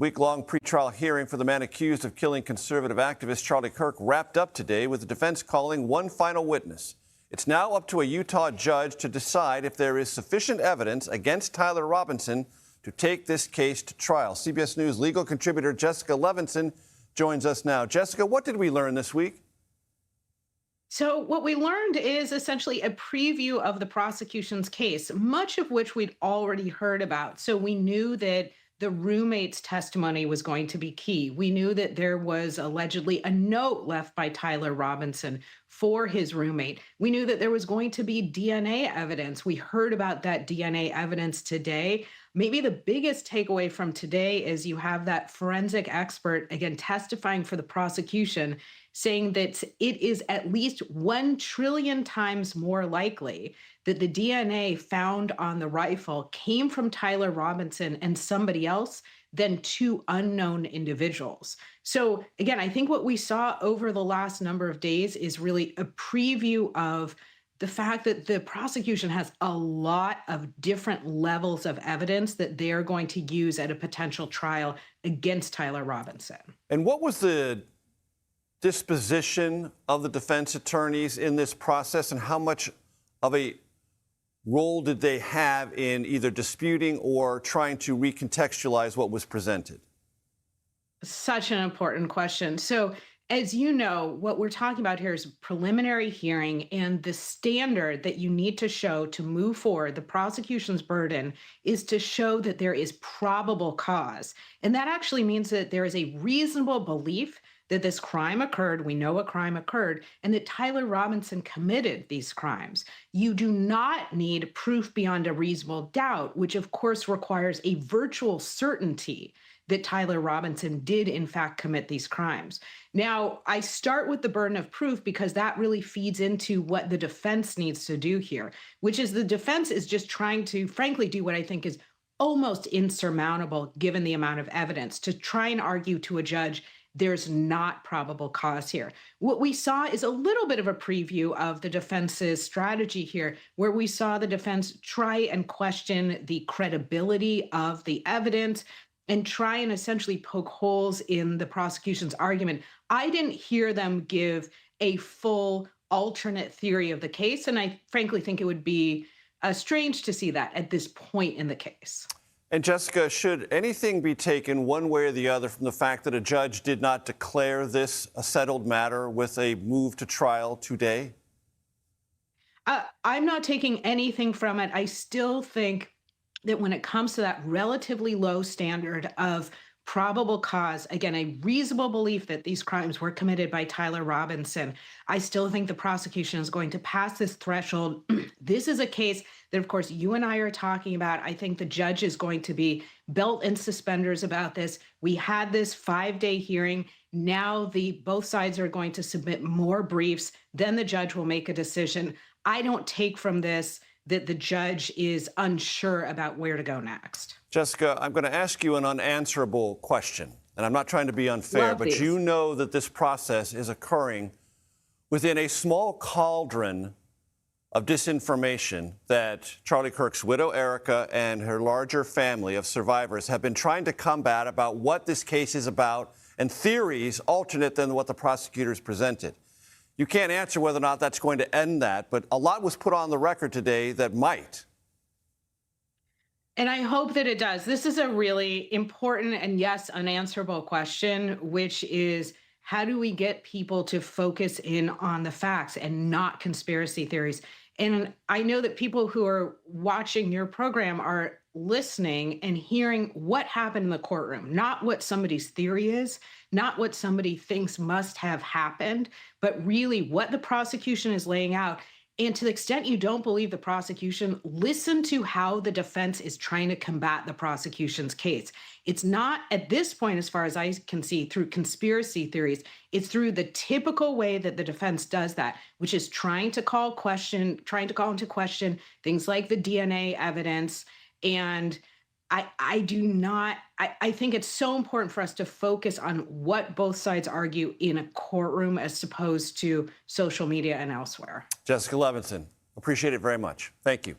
Week-long pretrial hearing for the man accused of killing conservative activist Charlie Kirk wrapped up today with the defense calling one final witness. It's now up to a Utah judge to decide if there is sufficient evidence against Tyler Robinson to take this case to trial. CBS News legal contributor Jessica Levinson joins us now. Jessica, what did we learn this week? So what we learned is essentially a preview of the prosecution's case, much of which we'd already heard about. So we knew that the roommate's testimony was going to be key. We knew that there was allegedly a note left by Tyler Robinson for his roommate. We knew that there was going to be DNA evidence. We heard about that DNA evidence today. Maybe the biggest takeaway from today is you have that forensic expert, again, testifying for the prosecution, saying that it is at least 1 trillion times more likely that the DNA found on the rifle came from Tyler Robinson and somebody else than 2 unknown individuals. So again, I think what we saw over the last number of days is really a preview of the fact that the prosecution has a lot of different levels of evidence that they're going to use at a potential trial against Tyler Robinson. And what was the disposition of the defense attorneys in this process, and how much of a role did they have in either disputing or trying to recontextualize what was presented? Such an important question. So, as you know, what we're talking about here is a preliminary hearing, and the standard that you need to show to move forward, the prosecution's burden, is to show that there is probable cause. And that actually means that there is a reasonable belief that this crime occurred, we know a crime occurred, and that Tyler Robinson committed these crimes. You do not need proof beyond a reasonable doubt, which of course requires a virtual certainty that Tyler Robinson did in fact commit these crimes. Now, I start with the burden of proof because that really feeds into what the defense needs to do here, which is the defense is just trying to, frankly, do what I think is almost insurmountable given the amount of evidence, to try and argue to a judge there's not probable cause here. What we saw is a little bit of a preview of the defense's strategy here, where we saw the defense try and question the credibility of the evidence and try and essentially poke holes in the prosecution's argument. I didn't hear them give a full alternate theory of the case, and I frankly think it would be strange to see that at this point in the case. And Jessica, should anything be taken one way or the other from the fact that a judge did not declare this a settled matter with a move to trial today? I'm not taking anything from it. I still think that when it comes to that relatively low standard of probable cause, again, a reasonable belief that these crimes were committed by Tyler Robinson, I still think the prosecution is going to pass this threshold. This is a case that, of course, you and I are talking about. I think the judge is going to be belt and suspenders about this. We had this 5-day hearing. Now both sides are going to submit more briefs. Then the judge will make a decision. I don't take from this that the judge is unsure about where to go next. Jessica, I'm going to ask you an unanswerable question, and I'm not trying to be unfair, but you know that this process is occurring within a small cauldron of disinformation that Charlie Kirk's widow, Erica, and her larger family of survivors have been trying to combat about what this case is about and theories alternate than what the prosecutors presented. You can't answer whether or not that's going to end that, but a lot was put on the record today that might. And I hope that it does. This is a really important and, yes, unanswerable question, which is how do we get people to focus in on the facts and not conspiracy theories? And I know that people who are watching your program are listening and hearing what happened in the courtroom, not what somebody's theory is, not what somebody thinks must have happened, but really what the prosecution is laying out. And to the extent you don't believe the prosecution, listen to how the defense is trying to combat the prosecution's case. It's not, at this point, as far as I can see, through conspiracy theories. It's through the typical way that the defense does that, which is trying to call into question things like the DNA evidence. And I think it's so important for us to focus on what both sides argue in a courtroom as opposed to social media and elsewhere. Jessica Levinson, appreciate it very much. Thank you.